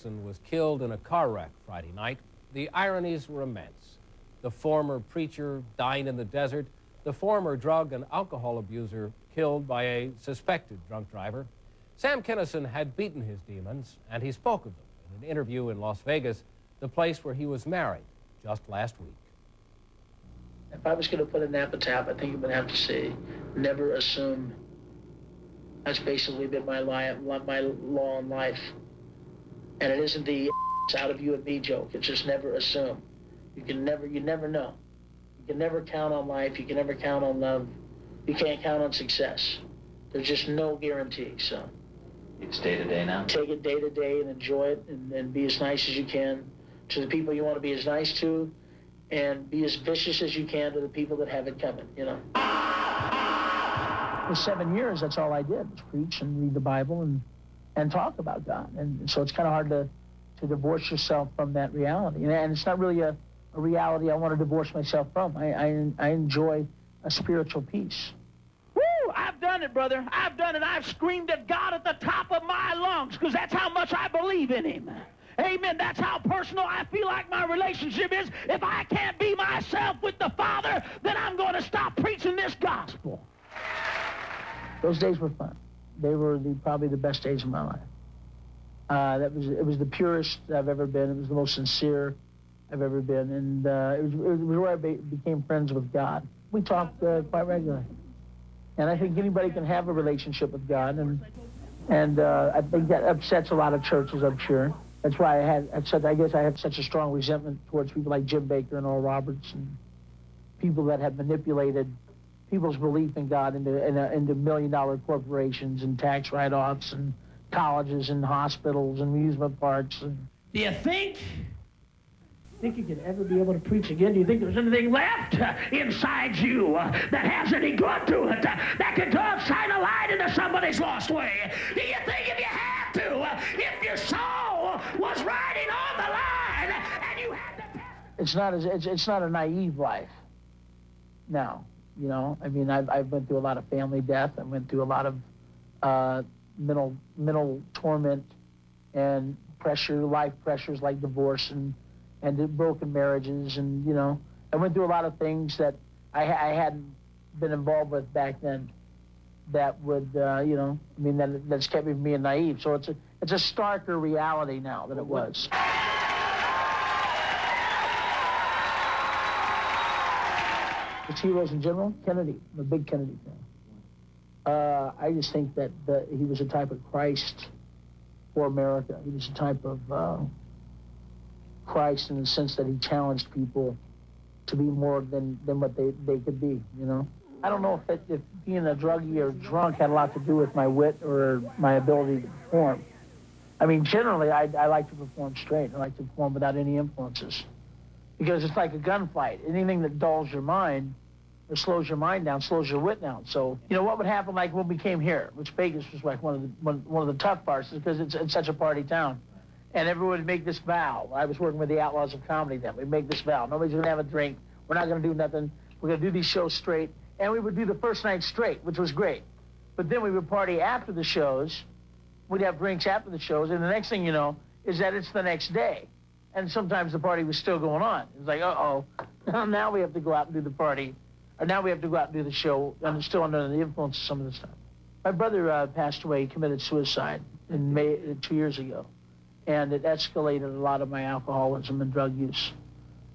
Kinison was killed in a car wreck Friday night. The ironies were immense. The former preacher dying in the desert, the former drug and alcohol abuser killed by a suspected drunk driver. Sam Kinison had beaten his demons, and he spoke of them in an interview in Las Vegas, the place where he was married just last week. If I was going to put an epitaph, I think it would have to say, never assume. That's basically been my law in life. And it isn't the it's out of you and me joke. It's just never assume. You never know. You can never count on life. You can never count on love. You can't count on success. There's just no guarantee, so. It's day to day now? Take it day to day and enjoy it and be as nice as you can to the people you want to be as nice to, and be as vicious as you can to the people that have it coming, you know. For 7 years, that's all I did, was preach and read the Bible and talk about God. And so it's kind of hard to divorce yourself from that reality. And it's not really a reality I want to divorce myself from. I enjoy a spiritual peace. Woo! I've done it, brother. I've done it. I've screamed at God at the top of my lungs because that's how much I believe in him. Amen. That's how personal I feel like my relationship is. If I can't be myself with the Father, then I'm going to stop preaching this gospel. Those days were fun. They were probably the best days of my life. It was the purest I've ever been. It was the most sincere I've ever been. And it was where I became friends with God. We talked quite regularly. And I think anybody can have a relationship with God. And I think that upsets a lot of churches, I'm sure. That's why I guess I had such a strong resentment towards people like Jim Bakker and Oral Roberts and people that have manipulated people's belief in God into million-dollar corporations and tax write-offs and colleges and hospitals and amusement parks. And do you think you could ever be able to preach again? Do you think there's anything left inside you that has any good to it, that could shine a light into somebody's lost way? Do you think if you had to, if your soul was riding on the line and you had to... It's not a naive life now. You know, I mean, I've went through a lot of family death. I went through a lot of mental torment and pressure, life pressures like divorce and broken marriages. And, you know, I went through a lot of things that I hadn't been involved with back then that would, you know, I mean, that's kept me from being naive. So it's a starker reality now than it was. His heroes in general, Kennedy. I'm a big Kennedy fan. I just think that he was a type of Christ for America. He was a type of Christ in the sense that he challenged people to be more than what they could be, you know? I don't know if being a druggie or drunk had a lot to do with my wit or my ability to perform. I mean, generally, I like to perform straight. I like to perform without any influences. Because it's like a gunfight. Anything that dulls your mind or slows your mind down, slows your wit down. So, you know, what would happen like when we came here, which Vegas was like one of the tough parts, is because it's such a party town. And everyone would make this vow. I was working with the Outlaws of Comedy then. We'd make this vow. Nobody's going to have a drink. We're not going to do nothing. We're going to do these shows straight. And we would do the first night straight, which was great. But then we would party after the shows. We'd have drinks after the shows. And the next thing you know is that it's the next day. And sometimes the party was still going on. It was like, uh-oh, now we have to go out and do the party. Or now we have to go out and do the show. I'm still under the influence of some of this stuff. My brother passed away, committed suicide in May 2 years ago. And it escalated a lot of my alcoholism and drug use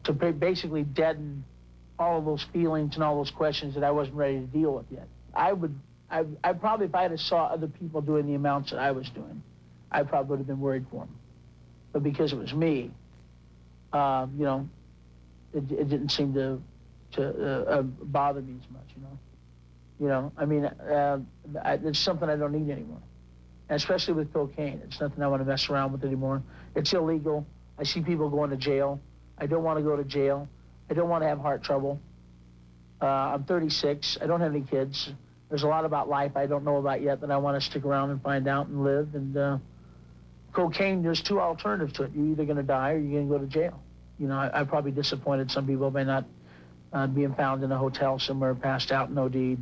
to basically deaden all of those feelings and all those questions that I wasn't ready to deal with yet. I probably, if I had saw other people doing the amounts that I was doing, I probably would have been worried for them. But because it was me, you know, it didn't seem to bother me as much, you know. You know, I mean, it's something I don't need anymore. And especially with cocaine. It's nothing I want to mess around with anymore. It's illegal. I see people going to jail. I don't want to go to jail. I don't want to have heart trouble. I'm 36. I don't have any kids. There's a lot about life I don't know about yet that I want to stick around and find out and live. And cocaine, there's two alternatives to it. You're either going to die or you're going to go to jail. You know, I probably disappointed some people by not being found in a hotel somewhere, passed out and OD'd.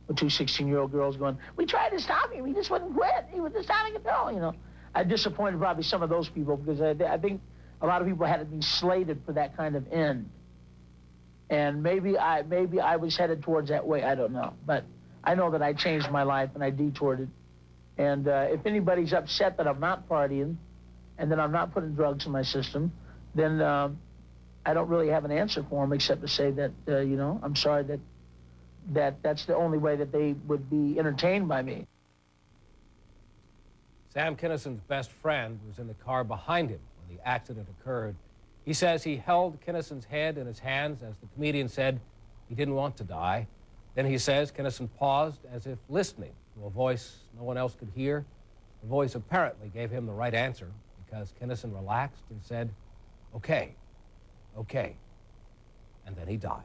With two 16-year-old girls going, we tried to stop him. He just wouldn't quit. He was just out of control, you know. I disappointed probably some of those people, because I think a lot of people had me slated for that kind of end. And maybe I was headed towards that way. I don't know. But I know that I changed my life and I detoured it. And if anybody's upset that I'm not partying and that I'm not putting drugs in my system, then I don't really have an answer for them except to say that, you know, I'm sorry that's the only way that they would be entertained by me. Sam Kinison's best friend was in the car behind him when the accident occurred. He says he held Kinison's head in his hands as the comedian said he didn't want to die. Then he says Kinison paused as if listening to a voice no one else could hear. The voice apparently gave him the right answer because Kinison relaxed and said, "Okay, okay," and then he died.